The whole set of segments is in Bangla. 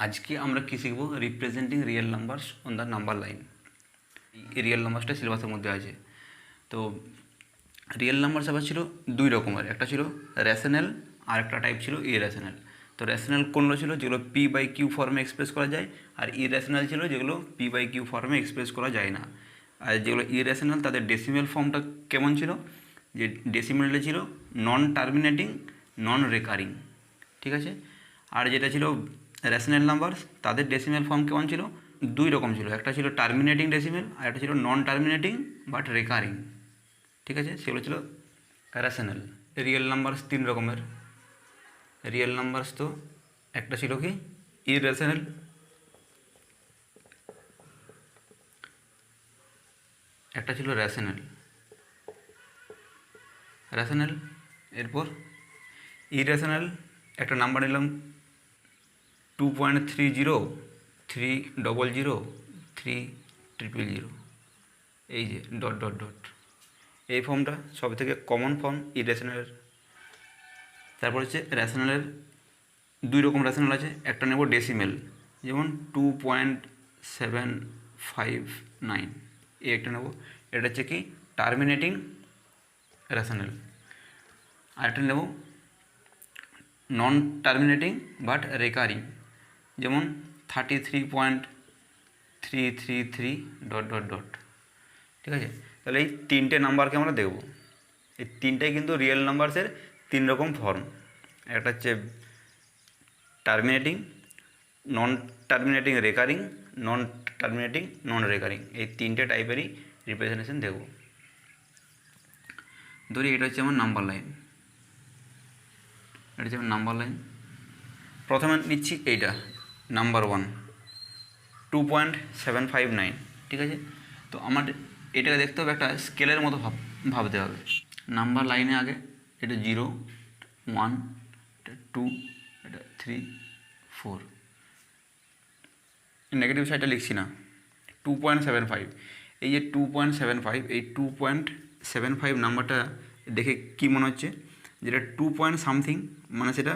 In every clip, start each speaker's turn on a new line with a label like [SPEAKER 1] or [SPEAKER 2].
[SPEAKER 1] আজকে আমরা কি শিখব? Representing real numbers on the number line. এই রিয়েল নাম্বারসটা সিলেবাসের মধ্যে আছে। তো রিয়েল নাম্বারস আবার ছিল দুই রকমের, একটা ছিল রেশনাল আর একটা টাইপ ছিল ইরেশনাল। তো রেশনাল কোনগুলো ছিল? যেগুলো পি বাই কিউ ফর্মে এক্সপ্রেস করা যায়, আর ইরেশনাল ছিল যেগুলো পি বাই কিউ ফর্মে এক্সপ্রেস করা যায় না। আর যেগুলো ইরেশনাল তাদের ডেসিমেল ফর্মটা কেমন ছিল? যে ডেসিমেলটা ছিল নন টার্মিনেটিং, নন রেকারিং, ঠিক আছে। আর যেটা ছিল রেশনাল নাম্বার, তাদের ডেসিমেল ফর্ম কেমন ছিল? দুই রকম ছিল, একটা ছিল টার্মিনেটিং ডেসিমেল আর একটা ছিল নন টার্মিনেটিং বাট রেকারিং, ঠিক আছে। সেগুলো ছিল রেশনাল। রিয়েল নাম্বারস তিন রকমের। রিয়েল নাম্বারস তো একটা ছিল কি ইরেশনাল, একটা ছিল রেশনাল। রেশনাল এরপর ইরেশনাল একটা নাম্বার নিলাম 2.30, 300, 300, এই যে ডট ডট ডট, এই ফর্মটা সব থেকে কমন ফর্ম ইরেশনালের। তারপর হচ্ছে রেশনালের দুই রকম রেশনাল আছে, একটা নেব ডেসিমেল, যেমন 2.759, এই একটা নেব, এটা হচ্ছে কি টার্মিনেটিং রেশনাল। আরেকটা নেব নন টার্মিনেটিং বাট রেকারিং, যেমন 33.333 ডট ডট ডট, ঠিক আছে। তাহলে এই তিনটে নাম্বারকে আমরা দেখব। এই তিনটাই কিন্তু রিয়েল নাম্বারসের তিন রকম ফর্ম। একটা হচ্ছে টার্মিনেটিং, নন টার্মিনেটিং রেকারিং, নন টার্মিনেটিং নন রেকারিং, এই তিনটে টাইপেরই রিপ্রেজেন্টেশন দেখব। ধরি এটা হচ্ছে আমার নাম্বার লাইন, এটা হচ্ছে আমার নাম্বার লাইন। প্রথমে নিচ্ছি এইটা নাম্বার 1, 2.759, ঠিক আছে। তো আমার এটাকে দেখতে হবে একটা স্কেলের মতো ভাবতে হবে। নাম্বার লাইনে আগে এটা 0, 1, এটা 2, এটা 3, 4, নেগেটিভ সাইডটা লিখছি না। 2.75, এই যে 2.75, এই 2.75 নাম্বারটা দেখে কি মনে হচ্ছে? যেটা 2 পয়েন্ট সামথিং, মানে সেটা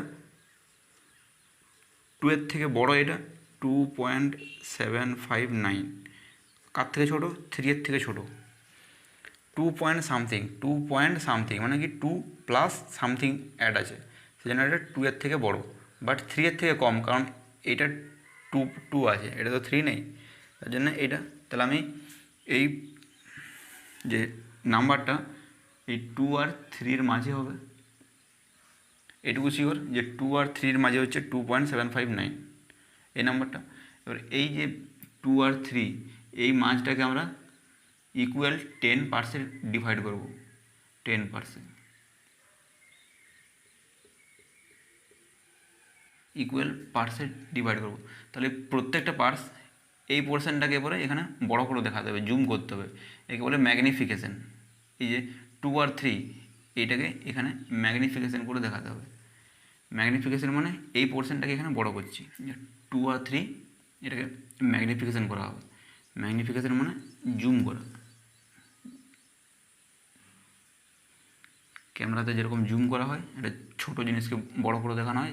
[SPEAKER 1] 2 এর থেকে বড়। এটা 2.759, কার থেকে ছোটো? 3 এর থেকে ছোটো। 2 পয়েন্ট সামথিং, 2 পয়েন্ট সামথিং মানে কি 2 প্লাস সামথিং অ্যাড আছে, সেই জন্য এটা 2 এর থেকে বড়ো, বাট 3 এর থেকে কম, কারণ এইটা 2 আছে, এটা তো 3 নেই, তার জন্য এইটা। তাহলে আমি এই যে নাম্বারটা এই 2 আর 3-র মাঝে হবে, এটুকু শিওর যে 2 আর 3-র মাঝে হচ্ছে 2.759 এই নাম্বারটা। এবার এই যে 2 আর 3, এই মাঝটাকে আমরা ইকুয়াল 10% ডিভাইড করব, 10% ইকুয়াল পার্সেন্ট ডিভাইড করব। তাহলে প্রত্যেকটা পার্টস এই পোর্শনটাকে এবারে এখানে বড় করে দেখাতে হবে, জুম করতে হবে, একে বলে ম্যাগনিফিকেশন। এই যে 2 আর 3, এইটাকে এখানে ম্যাগনিফিকেশন করে দেখাতে হবে। ম্যাগনিফিকেশন মানে এই পোর্শনটাকে এখানে বড় করছি, 2 আর 3 এটাকে ম্যাগনিফিকেশন করা হবে। ম্যাগনিফিকেশন মানে জুম করা, ক্যামেরাতে যেরকম জুম করা হয়, এটা ছোটো জিনিসকে বড় করে দেখানো হয়,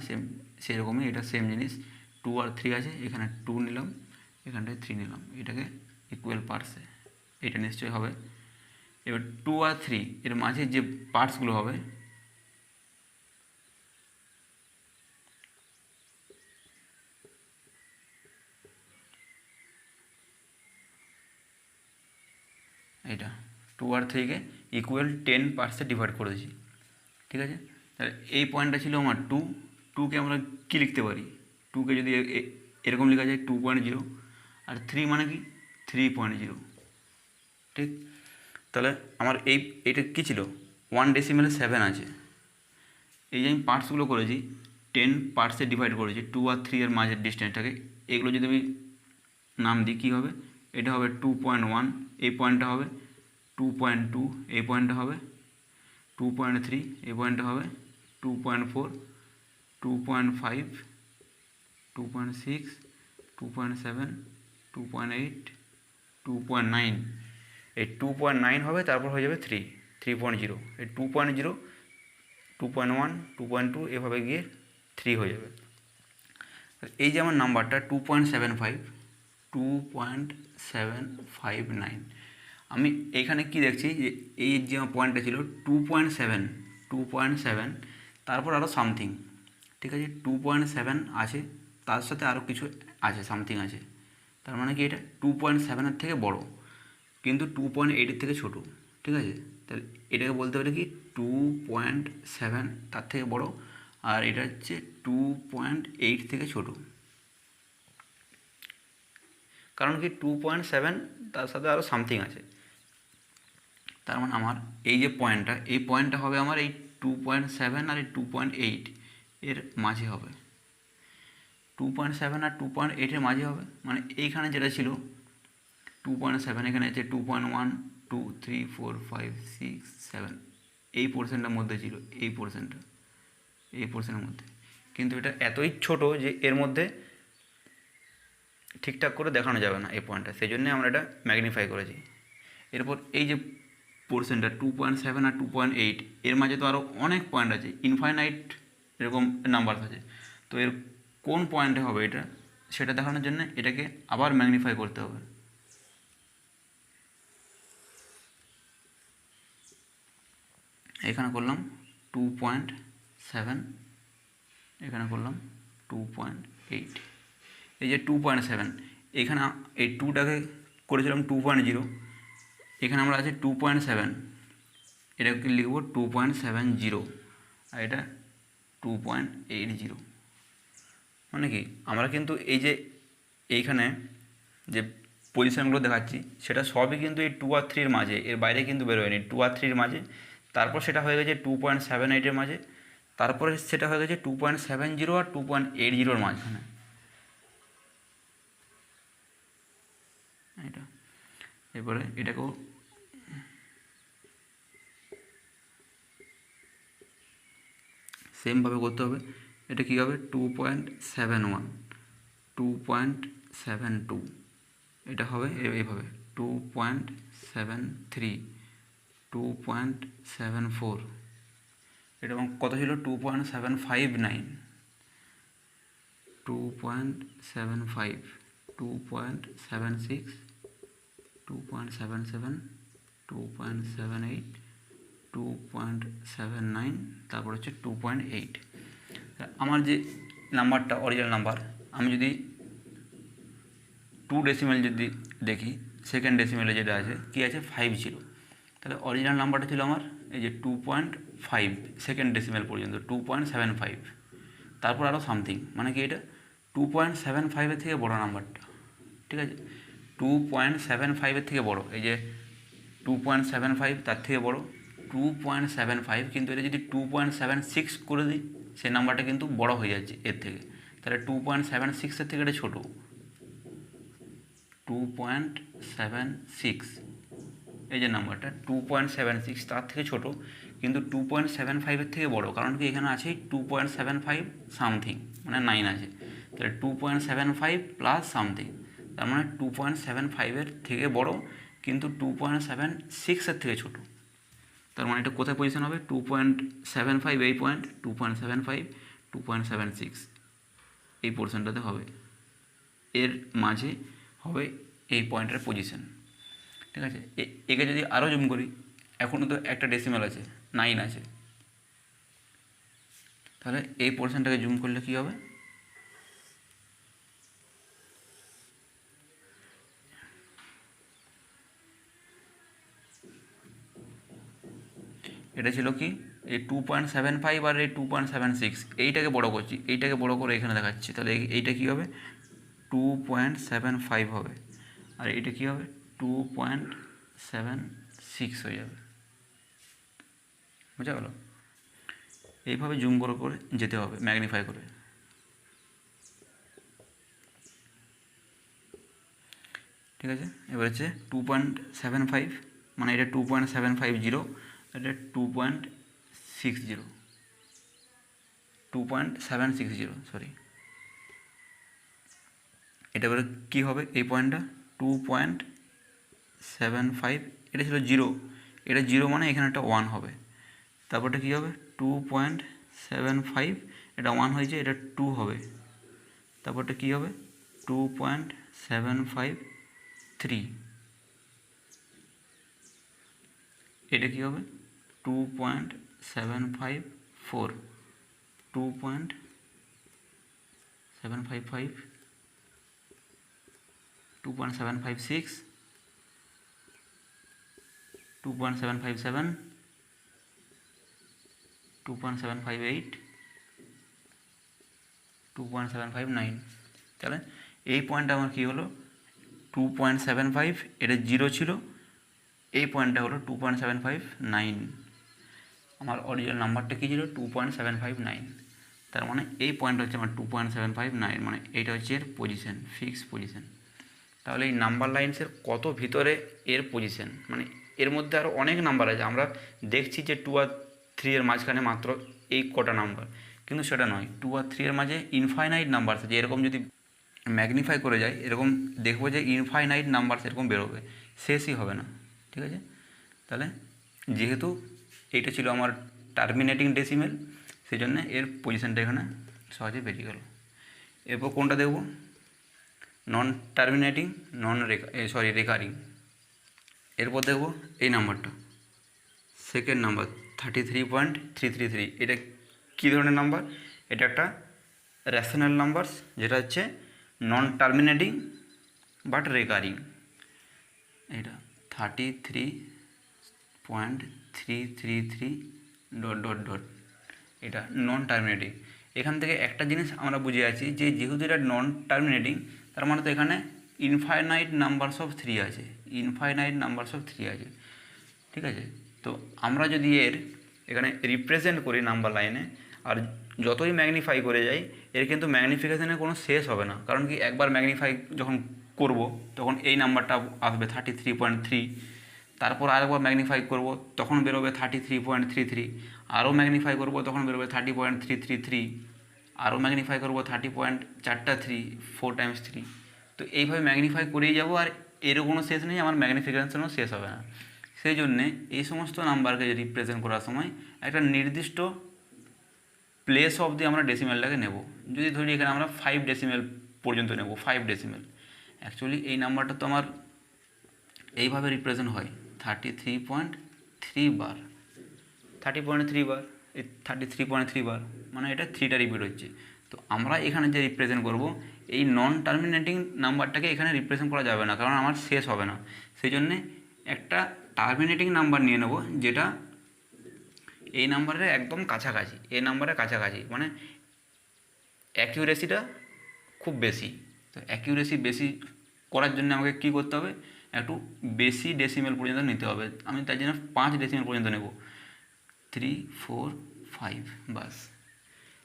[SPEAKER 1] সেই রকমই এটা সেম জিনিস। 2 আর 3 আছে, এখানে 2 নিলাম, এখানটায় 3 নিলাম, এটাকে ইকুয়াল পার্টসে এটা নিশ্চয়ই হবে। এবার 2 আর 3 এর মাঝে যে পার্টসগুলো হবে, এটা 2 আর 3-কে ইকুয়াল 10% ডিভাইড করেছি, ঠিক আছে। তাহলে এই পয়েন্টটা ছিল আমার 2, 2-কে আমরা কী লিখতে পারি? 2-কে যদি এরকম লেখা যায় 2.0, আর 3 মানে কি 3.0, ঠিক। তাহলে আমার এইটা কী ছিল? 1.7 আছে। এই যে আমি পার্টসগুলো করেছি 10% ডিভাইড করেছি 2 আর 3 এর মাঝের ডিস্টেন্সটাকে, এগুলো যদি আমি নাম দিই কী হবে? এটা হবে 2.1, এই পয়েন্টটা হবে 2.2, এই পয়েন্টটা হবে 2.3, এই পয়েন্টটা হবে 2.4, 2.5, 2.6, 2.7, 2.8, 2.9, এই 2.9 হবে, তারপর হয়ে যাবে 3.0, এই 2.0, 2.1, 2.2 এভাবে গিয়ে 3 হয়ে যাবে। এই যে আমার নাম্বারটা 2.75, আমি এইখানে কি দেখছি যে এই যে আমার পয়েন্টটা ছিল 2.7, তারপর আরও সামথিং, ঠিক আছে, 2.7 আছে, তার সাথে আরও কিছু আছে, সামথিং আছে, তার মানে কি এটা 2.7-এর থেকে বড়, কিন্তু 2.8-এর থেকে ছোট, ঠিক আছে। তাহলে এটাকে বলতে পারে কি 2.7 তার থেকে বড়, আর এটা হচ্ছে 2.8 থেকে ছোট। কারণ কি 2.7 তার সাথে আরও সামথিং আছে, তার মানে আমার এই যে পয়েন্টটা, এই পয়েন্টটা হবে আমার এই 2.7 আর এই 2.8 এর মাঝে হবে, 2.7 আর 2.8-এর মাঝে হবে, মানে এইখানে যেটা ছিল 2.7, এখানে আছে 2.1, 2, 3, 4, 5, 6, 7, এই পোর্শনটার মধ্যে ছিল, এই পোর্শনের মধ্যে, কিন্তু এটা এতই ছোট যে এর মধ্যে ঠিকঠাক করে দেখানো যাবে না এই পয়েন্টটা, সেই জন্যে আমরা এটা ম্যাগনিফাই করেছি। এরপর এই যে পোর্শনটা 2.7 আর 2.8, এর মাঝে তো আরও অনেক পয়েন্ট আছে, ইনফাইনাইট এরকম নাম্বার আছে, তো এর কোন পয়েন্টে হবে এটা, সেটা দেখানোর জন্য এটাকে আবার ম্যাগনিফাই করতে হবে। এখানে করলাম 2.7, এখানে করলাম 2.8, এই যে 2.7, এখানে এই 2টাকে করেছিলাম 2.0, এখানে আমরা আছে 2.7, এটাকে লিখব 2.70, আর এটা 2.80। মানে কি আমরা কিন্তু এই যে এইখানে যে পজিশানগুলো দেখাচ্ছি সেটা সবই কিন্তু এই 2 আর 3-এর মাঝে, এর বাইরে কিন্তু বেরোয়নি, 2 আর 3-এর মাঝে, তারপর সেটা হয়ে গেছে 2.78-এর মাঝে, তারপরে সেটা হয়ে গেছে 2.70 আর 2.80-এর মাঝখানে। এটা এরপরে এটাকেও সেমভাবে করতে হবে। এটা কী হবে 2.71, 2.72, এটা হবে এইভাবে 2.73, 2.74, এটা কত ছিল 2.759, 2.75, 2.76, 2.77, 2.78, 2.79, তারপর হচ্ছে 2.8। আমার যে নাম্বারটা অরিজিনাল নাম্বার, আমি যদি 2 ডেসিমেল যদি দেখি, সেকেন্ড ডেসিমেলে যেটা আছে কী আছে 5 ছিল, তাহলে অরিজিনাল নাম্বারটা ছিল আমার এই যে 2.5 সেকেন্ড ডেসিমেল পর্যন্ত 2.75, তারপর আরও সামথিং, মানে কি এটা 2.75-এর থেকে বড় নাম্বারটা, ঠিক আছে, 2.75-এর থেকে বড়, এই যে 2.75 তার থেকে বড় 2.75, কিন্তু এটা যদি 2.76 করে দিই সেই নাম্বারটা কিন্তু বড় হয়ে যাচ্ছে এর থেকে, তাহলে 2.76-এর থেকে এটা ছোটো, 2.76, এই যে নাম্বারটা 2.76 তার থেকে ছোট, কিন্তু 2.75-এর থেকে বড়, কারণ কি এখানে আছে 2.75 সামথিং, মানে 9 আছে, তাহলে 2.75 প্লাস সামথিং, তার মানে 2.75-এর থেকে বড়, কিন্তু 2.76-এর থেকে ছোট, তার মানে এটা কোথায় পজিশন হবে 2.75, এই পয়েন্ট 2.75, 2.76 এই পোর্শনটাতে হবে, এর মাঝে হবে এই পয়েন্টের পজিশন, ঠিক আছে। একে যদি আরও জুম করি, এখনও তো একটা ডেসিমেল আছে, 9 আছে, তাহলে এই পোর্শনটাকে জুম করলে কী হবে, এটা ছিল কি এই 2.75 আর এই 2.76, এইটাকে বড় করছি, এইটাকে বড় করে এখানে দেখাচ্ছি, তাহলে এইটা কী হবে 2.75 হবে, আর এটা কী হবে 2.76 হয়ে যাবে, বুঝা গেল। এইভাবে জুম করে করে যেতে হবে, ম্যাগনিফাই করে। ঠিক আছে, এবার হচ্ছে 2.75, মানে এটা 2.750, এটা 2.60, 2.760, সরি, এটা এবারে কী হবে এই পয়েন্টটা 2.75, এটা ছিল 0, এটা 0 মানে এখানে একটা 1 হবে, তারপরটা কী হবে 2.75, এটা 1 হয়েছে, এটা 2 হবে, তারপরটা কী হবে 2.753, এটা কী হবে 2.754, 2.755, 2.756, 2.757, 2.758, 2.759। তাহলে এই পয়েন্টটা আমার কী হলো 2.75, এটা 0 ছিল, এই পয়েন্টটা হলো 2.759। আমার অরিজিনাল নাম্বারটা কী ছিল 2.759, তার মানে এই পয়েন্ট হচ্ছে আমার 2.759, মানে এইটা হচ্ছে এর পজিশন, ফিক্স পজিশন। তাহলে এই নাম্বার লাইন্সের কত ভিতরে এর পজিশন, মানে এর মধ্যে আরও অনেক নাম্বার আছে, আমরা দেখছি যে 2 আর 3 এর মাঝখানে মাত্র এই কটা নাম্বার, কিন্তু সেটা নয়, 2 আর 3 এর মাঝে ইনফাইনাইট নাম্বার আছে। এরকম যদি ম্যাগনিফাই করে যায় এরকম দেখবো যে ইনফাইনাইট নাম্বার সেরকম বেরোবে, শেষই হবে না, ঠিক আছে। তাহলে যেহেতু এইটা ছিল আমার টার্মিনেটিং ডেসিমেল, সেই জন্য এর পজিশনটা এখানে সহজে বেরিয়ে গেল। এরপর কোনটা দেখব, নন টার্মিনেটিং, রেকারিং। এরপর দেখব এই নাম্বারটা, সেকেন্ড নাম্বার 33.333। এটা কী ধরনের নাম্বার, এটা একটা রেশনাল নাম্বারস, যেটা হচ্ছে নন টার্মিনেটিং বাট রেকারিং। এটা 33.333 ... এটা নন টার্মিনেটিং। এখান থেকে একটা জিনিস আমরা বুঝে আছি যে যেহেতু এটা নন টার্মিনেটিং, তার মানে তো এখানে ইনফাইনাইট নাম্বারস অফ 3 আছে, ইনফাইনাইট নাম্বারস অফ 3 আছে, ঠিক আছে। তো আমরা যদি এর এখানে রিপ্রেজেন্ট করি নাম্বার লাইনে, আর যতই ম্যাগনিফাই করে যাই, এর কিন্তু ম্যাগনিফিকেশানের কোনো শেষ হবে না। কারণ কি, একবার ম্যাগনিফাই যখন করব তখন এই নাম্বারটা আসবে 33.3, তারপর আরেকবার ম্যাগনিফাই করব তখন বেরোবে 33.33, আরও ম্যাগনিফাই করব তখন বেরোবে 30.333, আরও ম্যাগনিফাই করব 30.4 4 টাইমস 3। তো এইভাবে ম্যাগনিফাই করেই যাব, আর এরও কোনো শেষ নেই, আমার ম্যাগনিফিকেশনও শেষ হবে না। সেই জন্যে এই সমস্ত নাম্বারকে রিপ্রেজেন্ট করার সময় একটা নির্দিষ্ট প্লেস অবধি আমরা ডেসিমেলটাকে নেব। যদি ধরি এখানে আমরা 5 ডেসিমেল পর্যন্ত নেব, 5 ডেসিমেল, অ্যাকচুয়ালি এই নাম্বারটা তো আমার এইভাবে রিপ্রেজেন্ট হয় 33.3 বার, 30.3 বার, এই 33.3 বার, মানে এটা 3টা রিপিট হচ্ছে। তো আমরা এখানে যে রিপ্রেজেন্ট করব, এই নন টার্মিনেটিং নাম্বারটাকে এখানে রিপ্রেজেন্ট করা যাবে না, কারণ আমার শেষ হবে না। সেই জন্যে একটা টার্মিনেটিং নাম্বার নিয়ে নেব যেটা এই নাম্বারের একদম কাছাকাছি, এই নাম্বারের কাছাকাছি, মানে অ্যাকিউরেসিটা খুব বেশি। তো অ্যাকিউরেসি বেশি করার জন্য আমাকে কী করতে হবে, একটু বেশি ডেসিমেল পর্যন্ত নিতে হবে। আমি তার জন্য 5 ডেসিমেল পর্যন্ত নেব, 3 4 5, বাস।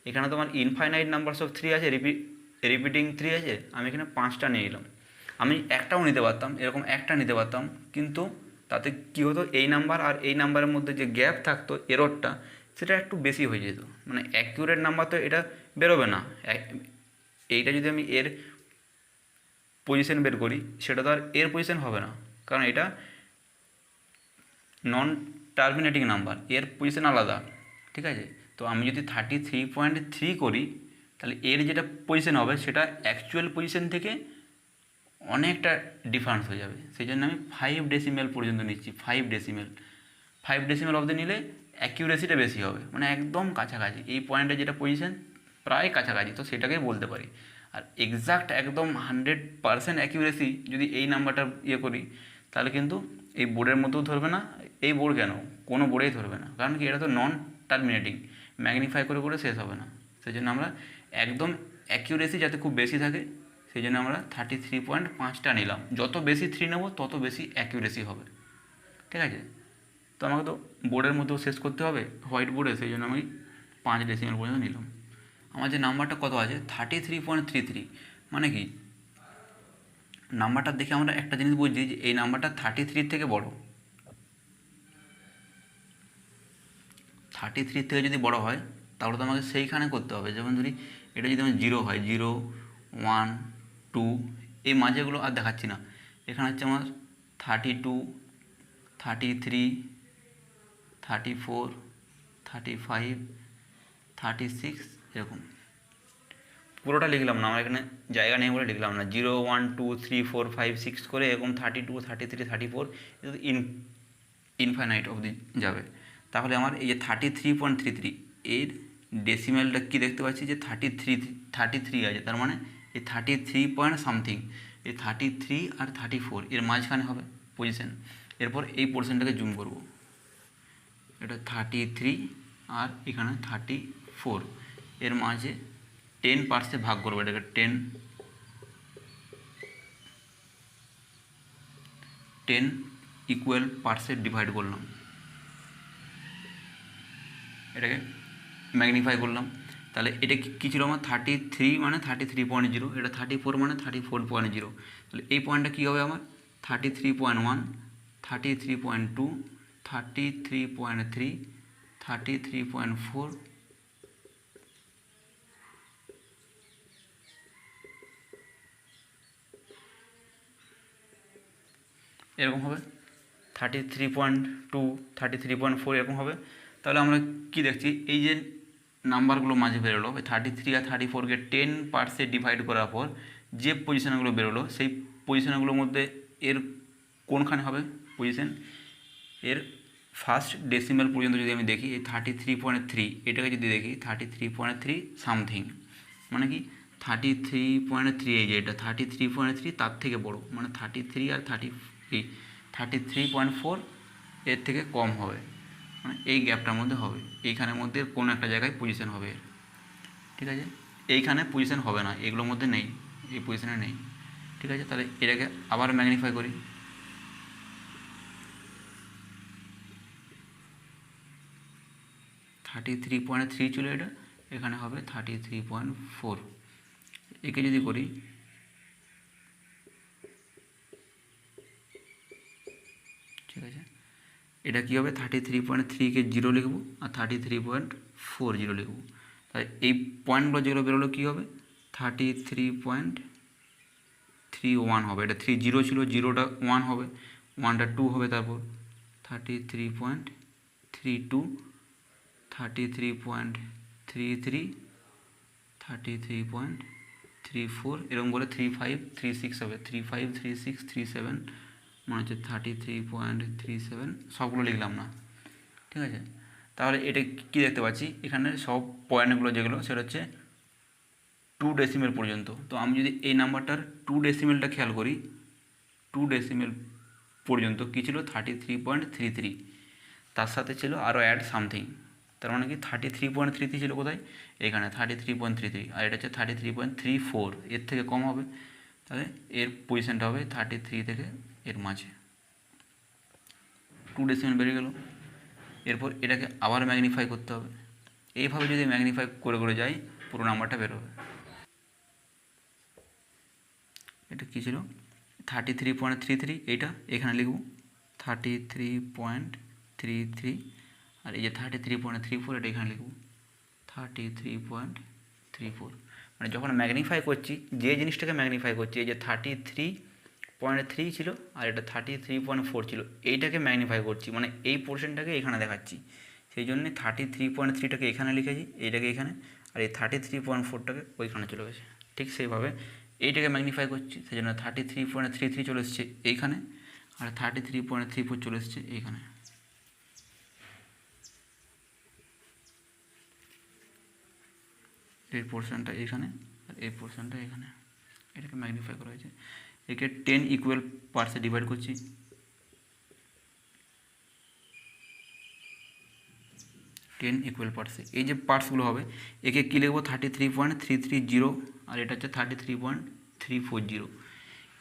[SPEAKER 1] এখানে তো আমার ইনফাইনাইট নাম্বারস অফ 3 আছে, রিপিটিং 3 আছে, আমি এখানে 5টা নিয়ে নিলাম। আমি একটাও নিতে পারতাম, এরকম একটা নিতে পারতাম, কিন্তু তাতে কী হতো, এই নাম্বার আর এই নাম্বারের মধ্যে যে গ্যাপ থাকতো, এররটা, সেটা একটু বেশি হয়ে যেত। মানে অ্যাকিউরেট নাম্বার তো এটা বেরোবে না। এইটা যদি আমি এর পজিশন বের করি, সেটা তো আর এর পজিশন হবে না, কারণ এটা নন টার্মিনেটিং নাম্বার, এর পজিশন আলাদা, ঠিক আছে। তো আমি যদি 33.3 করি, তাহলে এর যেটা পজিশন হবে সেটা অ্যাকচুয়াল পজিশন থেকে অনেকটা ডিফারেন্স হয়ে যাবে। সেই জন্য আমি 5 ডেসিমেল পর্যন্ত নিচ্ছি, 5 ডেসিমেল অবধি নিলে অ্যাকিউরেসিটা বেশি হবে, মানে একদম কাছাকাছি, এই পয়েন্টের যেটা পজিশন প্রায় কাছাকাছি, তো সেটাকেই বলতে পারি। আর এক্স্যাক্ট একদম 100% অ্যাকিউরেসি যদি এই নাম্বারটা করি, তাহলে কিন্তু এই বোর্ডের মধ্যেও ধরবে না, এই বোর্ড কেন, কোনো বোর্ডেই ধরবে না, কারণ কি, এটা তো নন টার্মিনেটিং, ম্যাগনিফাই করে করে শেষ হবে না। সেই জন্য আমরা একদম অ্যাকিউরেসি যাতে খুব বেশি থাকে, সেই জন্য আমরা 33.5টা নিলাম। যত বেশি 3 নেব তত বেশি অ্যাকিউরেসি হবে, ঠিক আছে। তো আমাকে তো বোর্ডের মধ্যেও শেষ করতে হবে, হোয়াইট বোর্ডে, সেই জন্য আমি 5 ডেসিমেল পর্যন্ত নিলাম। আমার যে নাম্বারটা কত আছে 33.33, মানে কি, নাম্বারটা দেখে আমরা একটা জিনিস বুঝছি যে এই নাম্বারটা 33 থেকে বড়। 33 থেকে যদি বড় হয়, তাহলে তো আমাকে সেইখানে করতে হবে। যেমন ধরি এটা যদি আমার 0 হয়, 0 1 2, এই মাঝেগুলো আর দেখাচ্ছি না। এখানে হচ্ছে আমার 32 33 34 35 36, এরকম পুরোটা লিখলাম না, আমরা এখানে জায়গা নেই বলে লিখলাম না। 0 1 2 3 4 5 6 করে এরকম 32 33 34 ইনফাইনাইট অবধি যাবে। তাহলে আমার এই যে 33.33 এর ডেসিমেলটা কী দেখতে পাচ্ছি যে 33 আছে, তার মানে এই 33 পয়েন্ট সামথিং, এই 33 আর 34 এর মাঝখানে হবে পজিশন। এরপর এই পোর্শনটাকে জুম করব, এটা 33 আর এখানে 34 এর মাঝে 10 পার্টসে ভাগ করবো, এটাকে 10 ইকুয়াল পার্টসে ডিভাইড করলাম, এটাকে ম্যাগনিফাই করলাম। তাহলে এটা কী ছিল আমার 33 মানে 33.0, এটা 34 মানে 34.0। তাহলে এই পয়েন্টটা কী হবে আমার 33.1 33.2 33.3 33.4 এরকম হবে, 33.2 33.4 এরকম হবে। তাহলে আমরা কি দেখছি, এই যে নাম্বারগুলো মাঝে বেরোলো 33 আর 34কে 10 পার্টসে ডিভাইড করার পর যে পজিশনগুলো বেরোলো সেই পজিশনগুলোর মধ্যে এর কোনখানে হবে পজিশন, এর ফার্স্ট ডেসিমেল পর্যন্ত যদি আমি দেখি এই 33.3 এটাকে যদি দেখি 33.3 সামথিং, মানে কি 33.3 এই যে এটা 33.3 তার থেকে বড়, মানে 33 আর 33.4 এর থেকে কম হবে, মানে এই গ্যাপটার মধ্যে হবে, এইখানের মধ্যে কোনো একটা জায়গায় পজিশন হবে, ঠিক আছে। এইখানে পজিশন হবে না, এগুলোর মধ্যে নেই, এই পজিশনে নেই, ঠিক আছে। তাহলে এটাকে আবার ম্যাগনিফাই করি, 33.3 ছিল এটা, এখানে হবে 33.4। একে যদি করি ঠিক আছে, এটা কী হবে 33.3কে 0 লিখবো আর 33.40 লিখবো। তাই এই পয়েন্টগুলো যেগুলো বেরোলো কী হবে 33.31 হবে, এটা 30 ছিল, 0টা 1 হবে, 1টা 2 হবে, তারপর 33.32 33.33 33.34 এরকম করে 3536 হবে, 353637 মনে হচ্ছে 33.37 সবগুলো লিখলাম না, ঠিক আছে। তাহলে এটা কী দেখতে পাচ্ছি এখানে সব পয়েন্টগুলো যেগুলো সেটা হচ্ছে 2 ডেসিমেল পর্যন্ত। তো আমি যদি এই নাম্বারটার 2 ডেসিমেলটা খেয়াল করি, 2 ডেসিমেল পর্যন্ত কী ছিল 33.33, তার সাথে ছিল আরও অ্যাড সামথিং, তার মানে কি 33.33 ছিল কোথায় এখানে 33.33, আর এটা হচ্ছে 33.34, এর থেকে কম হবে, তাহলে এর পজিশানটা হবে 33 থেকে এর মাঝে, 2 ডেসিমেল বেরিয়ে গেল। এরপর এটাকে আবার ম্যাগনিফাই করতে হবে, এইভাবে যদি ম্যাগনিফাই করে করে যাই পুরো নাম্বারটা বেরোবে। এটা কী ছিল 33.33, এইটা এখানে লিখব 33.33, আর এই যে 33.34 এটা এখানে লিখব 33.34। মানে যখন ম্যাগনিফাই করছি যে জিনিসটাকে ম্যাগনিফাই করছি এই যে 33.3 ছিল আর এটা 33.4 ছিল, এইটাকে ম্যাগনিফাই করছি, মানে এই পোর্শনটাকে এখানে দেখাচ্ছি, সেই জন্যে 33.3টাকে এখানে লিখেছি, এইটাকে এখানে, আর এই 33.4টাকে ওইখানে চলে গেছে। ঠিক সেইভাবে এইটাকে ম্যাগনিফাই করছি, সেই জন্য 33.33 চলে এসছে এইখানে, আর 33.34 চলে এসছে এইখানে। এই পোর্শনটা এইখানে আর এই পোর্শনটা এখানে, এটাকে ম্যাগনিফাই করা হয়েছে। একে 10 ইকুয়াল পার্টসে ডিভাইড করছি, ইকুয়াল পার্টসে এই যে পার্টসগুলো হবে একে কী লিখবো 33.330, আর এটা হচ্ছে 33.340,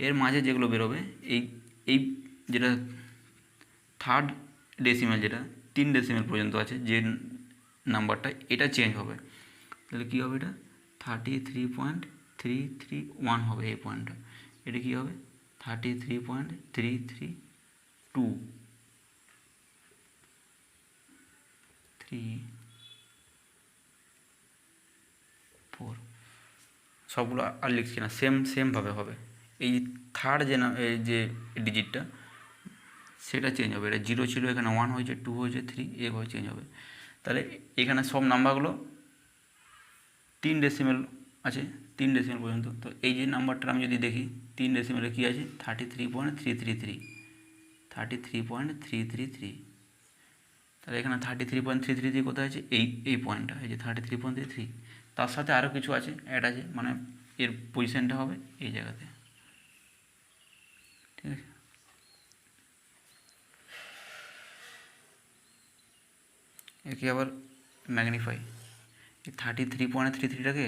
[SPEAKER 1] এর মাঝে যেগুলো বেরোবে এই এই যেটা থার্ড ডেসিমেল, যেটা 3 ডেসিমেল পর্যন্ত আছে যে নাম্বারটা, এটা চেঞ্জ হবে, তাহলে কী হবে এটা 33.331 হবে, এই পয়েন্টটা, এটা কী হবে 33.332 3 4 সবগুলো আর লিখছি না, সেমভাবে হবে। এই থার্ড যে এই যে ডিজিটটা সেটা চেঞ্জ হবে, এটা 0 ছিল এখানে 1 হয়েছে 2 হয়েছে 3, এভাবে চেঞ্জ হবে। তাহলে এখানে সব নাম্বারগুলো 3 ডেসিমেল আছে, 3 ডেসিমেল পর্যন্ত। তো এই যে নাম্বারটা আমি যদি দেখি 3 ডেসিমেলে কী আছে 33.333, 33.333। তাহলে এখানে 33.333 কোথায় আছে, এই পয়েন্টটা, এই যে 33.33। তার সাথে আরও কিছু আছে, অ্যাড আছে, মানে এর পজিশানটা হবে এই জায়গাতে, ঠিক আছে। একে আবার ম্যাগনিফাই, এই 33.33টাকে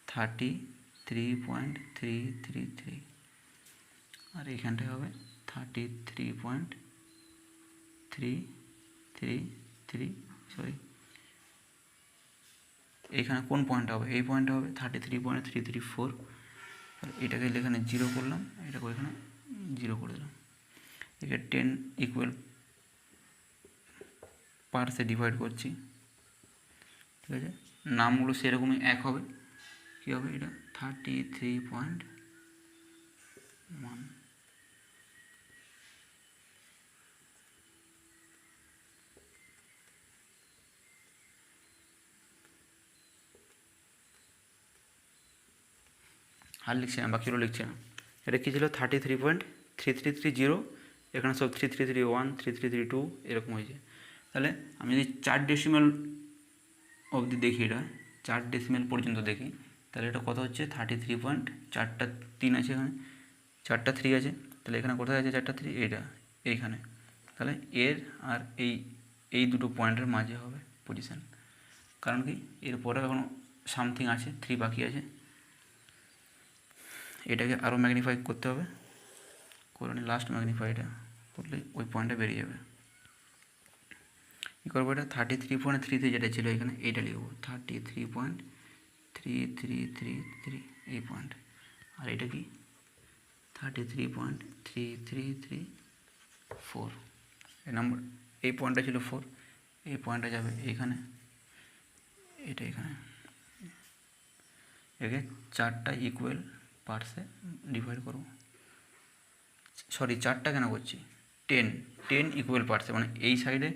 [SPEAKER 1] 33.333, আর এইখানটায় হবে 33.333, সরি এইখানে কোন পয়েন্টটা হবে, এই পয়েন্টটা হবে 33.334। আর এটাকে এখানে 0 করলাম, এটাকে এখানে 0 করে দিলাম। একে 10 ইকুয়াল পার্টসে ডিভাইড করছি, ঠিক আছে। নামগুলো সেরকমই এক হবে, কী হবে এটা 33.1। আর লিখছে না, বাকিগুলো লিখছে না। এটা কী ছিল 33.3330, এখানে সব 3331, 3332 এরকম হয়েছে। তাহলে আমি যদি 4 ডেসিমেল অবধি দেখি, এটা 4 ডেসিমেল পর্যন্ত দেখি, তাহলে এটা কত হচ্ছে 33. 4টা 3 আছে এখানে, 4টা 3 আছে, তাহলে এখানে কোথায় আছে 4টা 3, এইটা এইখানে। তাহলে এর আর এই দুটো পয়েন্টের মাঝে হবে পজিশান। কারণ কি এরপরে এখনও সামথিং আছে, 3 বাকি আছে। এটাকে আরও ম্যাগনিফাই করতে হবে, করে নি লাস্ট ম্যাগনিফাইটা করলে ওই পয়েন্টটা বেরিয়ে যাবে। কী করবো, এটা 33.33 যেটা ছিল এখানে, এইটা লিখবো 33.3333, এই পয়েন্ট। আর এটা কি 33.3334, এই নাম্বার, এই পয়েন্টটা ছিল 4, এই পয়েন্টটা যাবে এইখানে, এটা এখানে। একে 4টা ইকুয়াল পার্টসে ডিভাইড করব, সরি 4টা কেন করছি, 10 ইকুয়াল পার্টসে, মানে এই সাইডে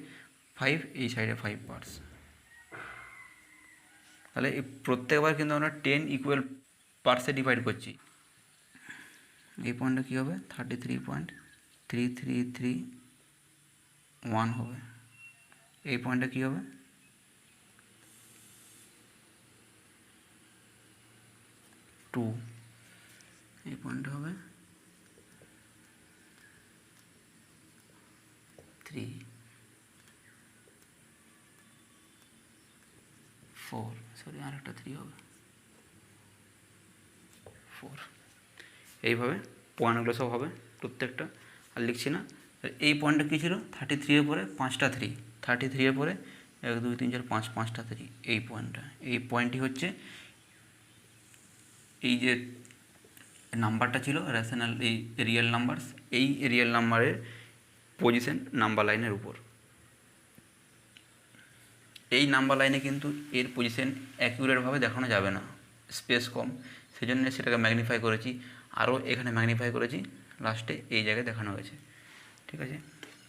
[SPEAKER 1] 5, এই সাইডে 5 পার্টস। তাহলে এই প্রত্যেকবার কিন্তু আমরা 10 ইকুয়াল পার্টসে ডিভাইড করছি। এই পয়েন্টটা কী হবে 33.3331 হবে। এই পয়েন্টটা কী হবে 2, এই পয়েন্টটা হবে 3, 4, সরি আর একটা 3 হবে 4। এইভাবে পয়েন্টগুলো সব হবে প্রত্যেকটা, আর লিখছি না। এই পয়েন্টটা কী ছিল 33 এর পরে 5টা 3, 33 এর পরে 1 2 3 4 5, 5টা 3, এই পয়েন্টটা, এই পয়েন্টটি হচ্ছে এই যে নাম্বারটা ছিল রেশনাল, এই রিয়েল নাম্বারস, এই রিয়েল নাম্বারের পজিশন নাম্বার লাইনের উপর। এই নাম্বার লাইনে কিন্তু এর পজিশন অ্যাকিউরেটভাবে দেখানো যাবে না, স্পেস কম, সেজন্য সেটাকে ম্যাগনিফাই করেছি, আরও এখানে ম্যাগনিফাই করেছি, লাস্টে এই জায়গায় দেখানো হয়েছে, ঠিক আছে।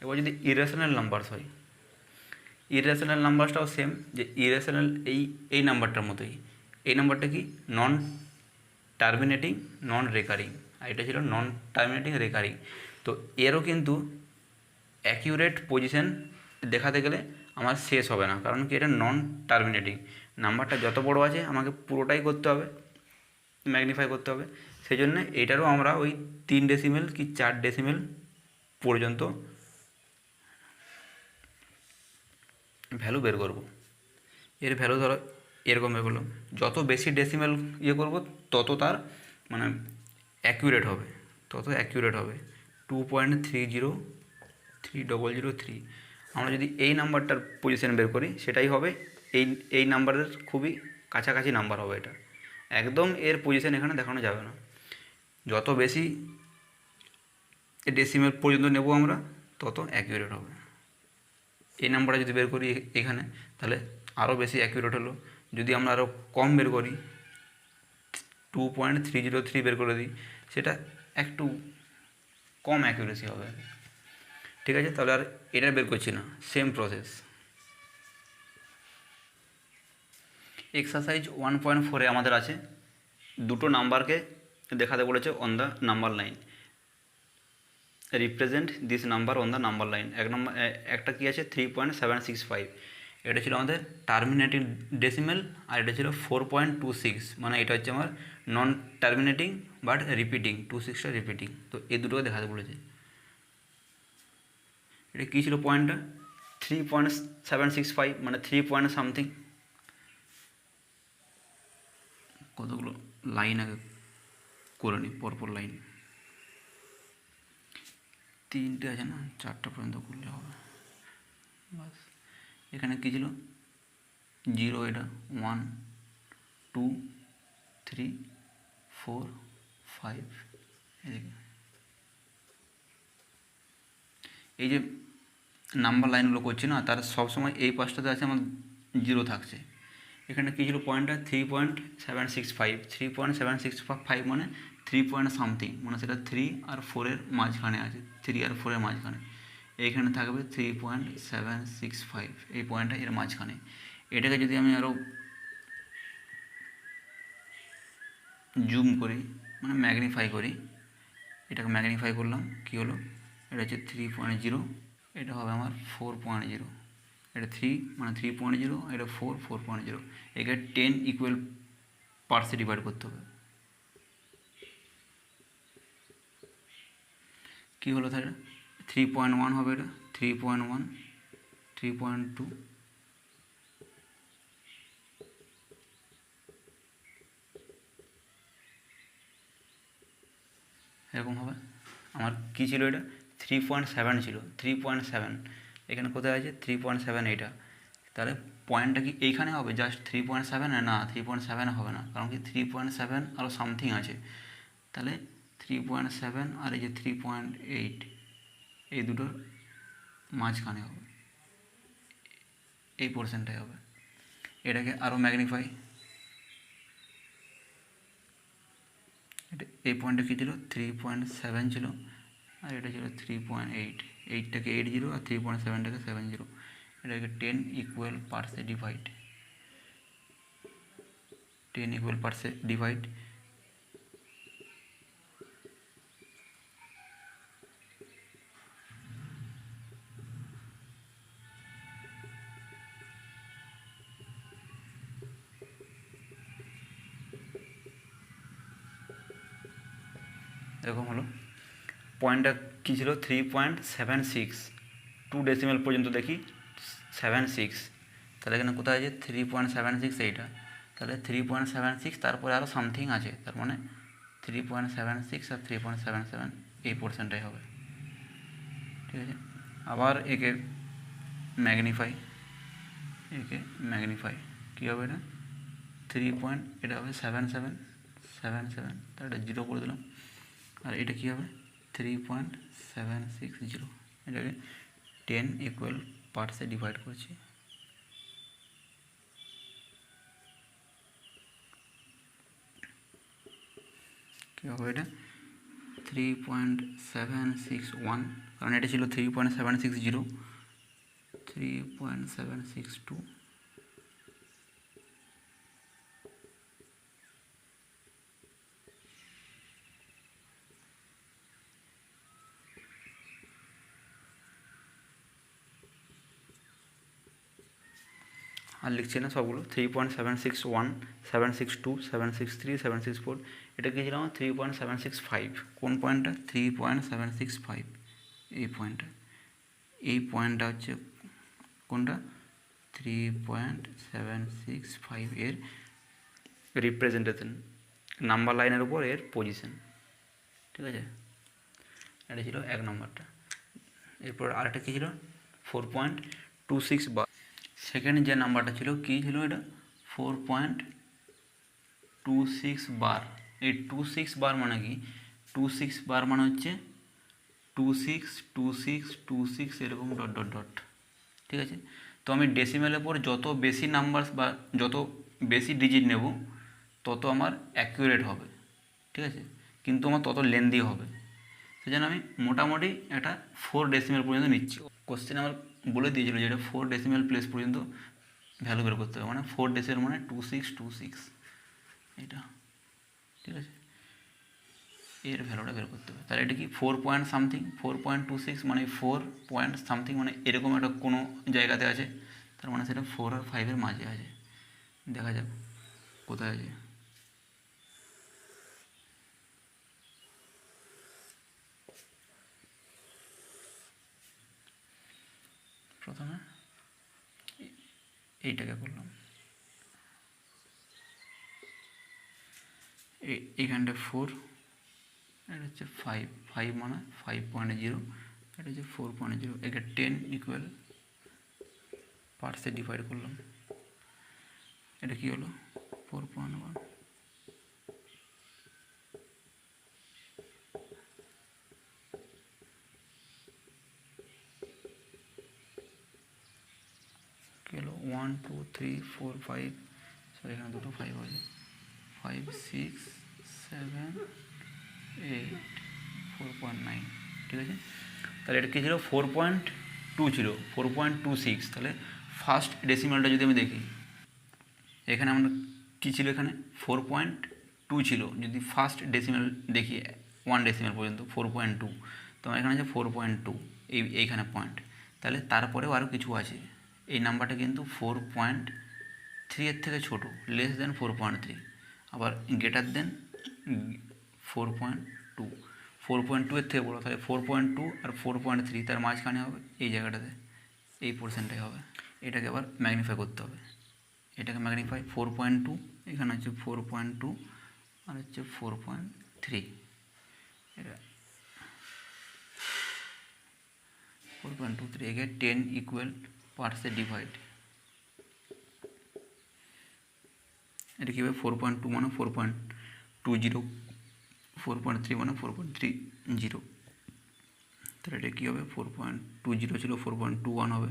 [SPEAKER 1] এবার যদি ইরেশনাল নাম্বারস হয়, ইরেশনাল নাম্বারসটাও সেম, যে ইরেশনাল এই নাম্বারটার মতোই, এই নাম্বারটা কি নন টার্মিনেটিং নন রেকারিং, আর এটা ছিল নন টার্মিনেটিং রেকারিং। তো এরও কিন্তু অ্যাকিউরেট পজিশন দেখাতে গেলে আমার শেষ হবে না, কারণ কি এটা নন টার্মিনেটিং, নাম্বারটা যত বড় আছে আমাকে পুরোটাই করতে হবে, ম্যাগনিফাই করতে হবে। সেই জন্য এটারও আমরা ওই 3 ডেসিমেল কি 4 ডেসিমেল পর্যন্ত ভ্যালু বের করব। এর ভ্যালু ধরো এরকম বের করলাম, যত বেশি ডেসিমেল ইয়ে করব তত তার মানে অ্যাকিউরেট হবে, তত অ্যাকিউরেট হবে। 2.303003। আমরা যদি এই নাম্বারটার পজিশন বের করি সেটাই হবে এই নাম্বারের খুবই কাছাকাছি নাম্বার হবে, এটা একদম এর পজিশন এখানে দেখানো যাবে না। যত বেশি ডেসিমেল পর্যন্ত নেব আমরা তত অ্যাকিউরেট হবে। এই নাম্বারটা যদি বের করি এখানে, তাহলে আরও বেশি অ্যাকিউরেট হলো। যদি আমরা আরও কম বের করি 2.303 বের করে দিই, সেটা একটু কম অ্যাকিউরেসি হবে, ঠিক আছে। তাহলে আর এটা বের করছি না, সেম প্রসেস। এক্সারসাইজ 1.4 আমাদের আছে দুটো নাম্বারকে দেখাতে বলেছে on the number line, represent this number on the number line. একটা কী আছে 3.765, এটা ছিল আমাদের টার্মিনেটিং ডেসিমেল, আর এটা ছিল 4.26, মানে এটা হচ্ছে আমার নন টার্মিনেটিং বাট রিপিটিং, 26টা রিপিটিং। তো এই দুটোকে দেখাতে বলেছে। এটা কী ছিল পয়েন্টটা 3.765, মানে 3 পয়েন্ট সামথিং। কতগুলো লাইন আগে করে নিই, পরপর লাইন 3টে আছে না, 4টা পর্যন্ত করলে হবে বাস। এখানে কী ছিল 0, এটা 1 2 3 4 5, এদিকে এই যে নাম্বার লাইনগুলো করছি না, তার সবসময় এই পাশটাতে আছে আমার 0 থাকছে। এখানে কী ছিল পয়েন্টটা 3.765, 3.765 মানে 3 পয়েন্ট সামথিং, মানে সেটা 3 আর 4-এর মাঝখানে আছে, 3 আর 4-এর মাঝখানে। এইখানে থাকবে 3.765, এই পয়েন্টটা এর মাঝখানে। এটাকে যদি আমি আরও জুম করি, মানে ম্যাগনিফাই করি, এটাকে ম্যাগনিফাই করলাম, কী হলো, এটা হচ্ছে 3.0, এটা হবে আমার 4.0, এটা 3 মানে 3.0, এটা 4 4.0। একে 10 ইকুয়াল পার্টসে ডিভাইড করতে হবে। কী হলো তাহলে 3.1 হবে, এটা 3.1 3.2 এরকম হবে। আমার কী ছিল, এটা 3.7 ছিল, 3.7, এখানে কোথায় আছে 3.7, এইটা। তাহলে পয়েন্টটা কি এইখানে হবে জাস্ট 3.7? না, 3.7 হবে না, কারণ কি 3.7 আরও সামথিং আছে। তাহলে 3.7 আর এই যে 3.8, এই দুটোর মাঝখানে হবে, এই পোর্শনটাই হবে। এটাকে আরও ম্যাগনিফাই, এটা এই পয়েন্টটা কী ছিল 3.7 ছিল, আর এটা ছিল 3.8, 8টাকে 80 আর 3.7টাকে 70, এটাকে 10 ইকুয়াল পার্টসে ডিভাইড, 10 ইকুয়াল পার্টসে ডিভাইড। এরকম হলো। পয়েন্টটা কী ছিল 3.76, 2 ডেসিমেল পর্যন্ত দেখি 76, তাহলে এখানে কোথায় আছে 3.76, এইটা। তাহলে 3.76 তারপরে আরও সামথিং আছে, তার মানে 3.76 আর 3.77 এই পোর্শনটাই হবে। ঠিক আছে, আবার একে ম্যাগনিফাই, কী হবে এটা 3 এটা হবে 77, তাহলে এটা 0 করে দিলাম। আর এটা কী হবে 3.760, এটাকে 10 ইকুয়াল পার্টসে ডিভাইড করছি। কী হবে এটা 3.761, কারণ এটা ছিল 3.760, 3.762, আর লিখছি না সবগুলো 3.761, 762, 763, 764, এটা কী ছিল আমার 3.765, কোন পয়েন্টটা 3.765, এই পয়েন্টটা হচ্ছে কোনটা 3.765 এর রিপ্রেজেন্টেশন, নাম্বার লাইনের উপর এর পজিশন। ঠিক আছে, এটা ছিল 1 নম্বরটা। এরপর আরেকটা কী ছিল 4.26 বার। সেকেন্ড যে নাম্বারটা ছিল কী ছিল, এটা 4.26 বার। এই 26 বার মানে কি 26 বার মানে হচ্ছে 26 26 26 এরকম ডট ডট ডট। ঠিক আছে, তো আমি ডেসিমেলের পর যত বেশি নাম্বার বা যত বেশি ডিজিট নেব তত আমার অ্যাকুরেট হবে। ঠিক আছে, কিন্তু আমার তত লেন্দি হবে, সেজন্য আমি মোটামুটি একটা 4 ডেসিমেল পর্যন্ত নিচ্ছি। কোশ্চেন আমার বলে দিয়েছিল যে এটা 4 ডেসিমেল প্লেস পর্যন্ত ভ্যালু বের করতে হবে, মানে 4 ডেসিমেল মানে 2626, এটা ঠিক আছে, এর ভ্যালুটা বের করতে হবে। তাহলে এটা কি 4 পয়েন্ট সামথিং, 4.26 মানে 4 পয়েন্ট সামথিং মানে এরকম একটা কোনো জায়গাতে আছে, তার মানে সেটা 4 আর 5-এর মাঝে আছে। দেখা যাক কোথায় আছে। প্রথমে এইটাকে করলাম, এইখানটা 4, এটা হচ্ছে 5 মানে 5.0, এটা হচ্ছে 4.0, একে 10 ইকুয়াল পার্টসে ডিভাইড করলাম, এটা কি হলো 4.1। কি হলো 1 2 3 4 5, সরি এখানে দুটো 5 আছে, 5 6 7 8 4.9, ঠিক আছে। তাহলে এটা কী ছিল 4.2 ছিল, 4.26। তাহলে ফার্স্ট ডেসিমালটা যদি আমি দেখি, এখানে আমরা কী ছিল, এখানে 4.2 ছিল। যদি ফার্স্ট ডেসিমাল দেখি 1 ডেসিমাল পর্যন্ত 4.2, তো এখানে আছে 4.2, এইখানে পয়েন্ট। তাহলে তারপরেও আরও কিছু আছে, এই নাম্বারটা কিন্তু 4.3 এর থেকে ছোটো, লেস দেন 4.3, আবার গ্রেটার দেন 4.2, 4.2 এর থেকে বড়ো। তাহলে 4.2 আর 4.3 তার মাঝখানে হবে এই জায়গাটাতে, এই পোর্শনটাই হবে। এটাকে আবার ম্যাগনিফাই করতে হবে, এটাকে ম্যাগনিফাই 4.2, এখানে হচ্ছে 4.2 আর হচ্ছে 4.3, এটা 4.23, একে 10 ইকুয়াল পার্টসে ডিভাইড। এটা কী হবে 4.2 মানে 4.20, 4.3 মানে 4.30, তাহলে এটা কী হবে 4.20 ছিল 4.21 হবে।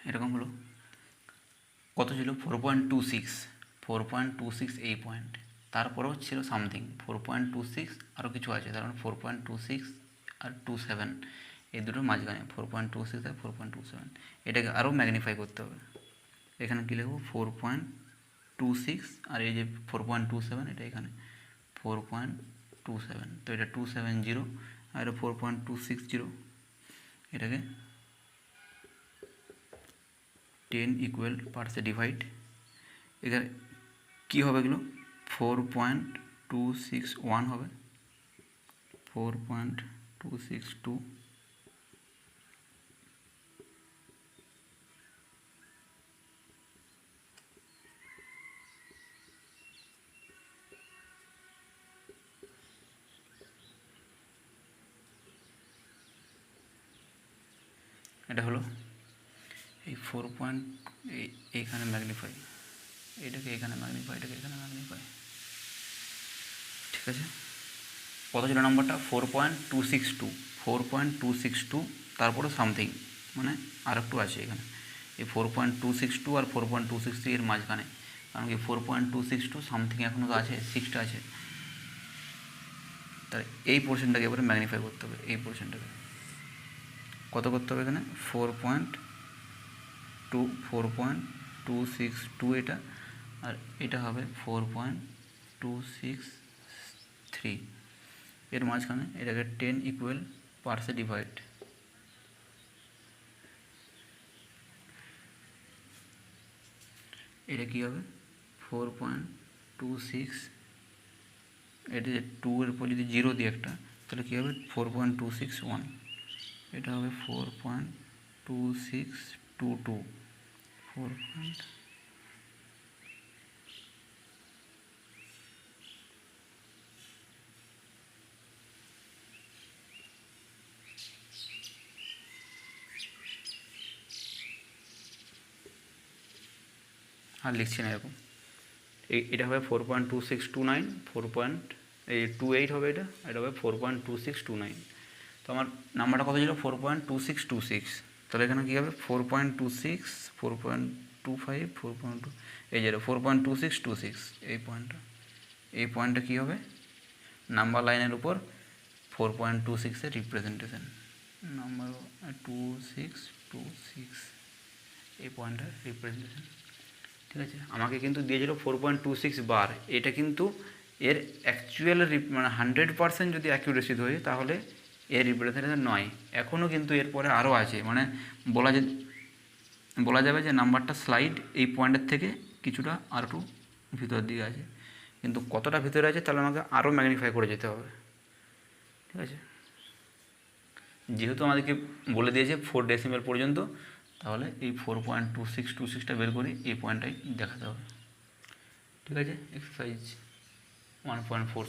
[SPEAKER 1] এরকম হলো, কত ছিল 4.26, 4.26 এই পয়েন্ট, তারপরেও ছিল সামথিং 4.26, আরও কিছু আছে, তার মানে 4.26 আর 27, এই দুটোর মাঝখানে 4.26 আর 4.27, এটাকে আরও ম্যাগনিফাই করতে হবে। এখানে কী লিখব 4.26, আর এই যে 4.27, এটা এখানে 4.27, তো এটা 270 আর এটা 4.260, এটাকে 10 ইকুয়াল পার্টসে ডিভাইড। এখানে কী হবে এগুলো 4.261 হবে, 4.262, এটা হলো এই 4. এইখানে ম্যাগনিফাই, এটাকে এখানে ম্যাগনিফাই, এটাকে এখানে ম্যাগনিফাই, ঠিক আছে। কত ছিল নাম্বারটা 4.262, 4.262, তারপরে সামথিং মানে আর একটু আছে এখানে, এই 4.262 আর 4.263 এর মাঝখানে, কারণ কি 4.262 সামথিং এখনও তো আছে, 6টা আছে, তাহলে এই পোর্শনটাকে এবারে ম্যাগনিফাই করতে হবে। এই পোর্শনটাকে কত করতে হবে এখানে 4.262 এটা, আর এটা হবে 4.263, এর মাঝখানে এটাকে 10 ইকুয়াল পার্টসে ডিভাইড। এটা কী হবে 4.26, এটা যে 2 এর উপর যদি 0 দিই একটা, তাহলে কী হবে 4.261, এটা হবে 4.2622, 4. আর লিখছি না এরকম, এটা হবে 4.2629, 4.28 হবে, এটা হবে 4.2629। তো আমার নাম্বারটা কত ছিল 4.2626, তাহলে এখানে কী হবে 4.26, 4.25, 4.2, এই যে 4.2626, এই পয়েন্টটা কী হবে নাম্বার লাইনের উপর 4.26-এর রিপ্রেজেন্টেশন, নাম্বার 2626 এই পয়েন্টটার রিপ্রেজেন্টেশন। ঠিক আছে, আমাকে কিন্তু দিয়েছিল 4.26 বার। এটা কিন্তু এর অ্যাকচুয়াল মানে 100% যদি অ্যাকিউরেসি ধরি তাহলে এর রিপ্রেজেন্টেশন নয়। এখনও কিন্তু এরপরে আরও আছে, মানে বলা যাবে যে নাম্বারটা স্লাইড এই পয়েন্টের থেকে কিছুটা আর একটু ভিতর দিকে আছে, কিন্তু কতটা ভিতরে আছে তাহলে আমাকে আরও ম্যাগনিফাই করে যেতে হবে। ঠিক আছে, যেহেতু আমাদেরকে বলে দিয়েছে 4 ডেসিমেল পর্যন্ত, তাহলে এই 4.2626টা বের করি, এই পয়েন্টটাই দেখাতে হবে। ঠিক আছে, এক্সারসাইজ 1.4।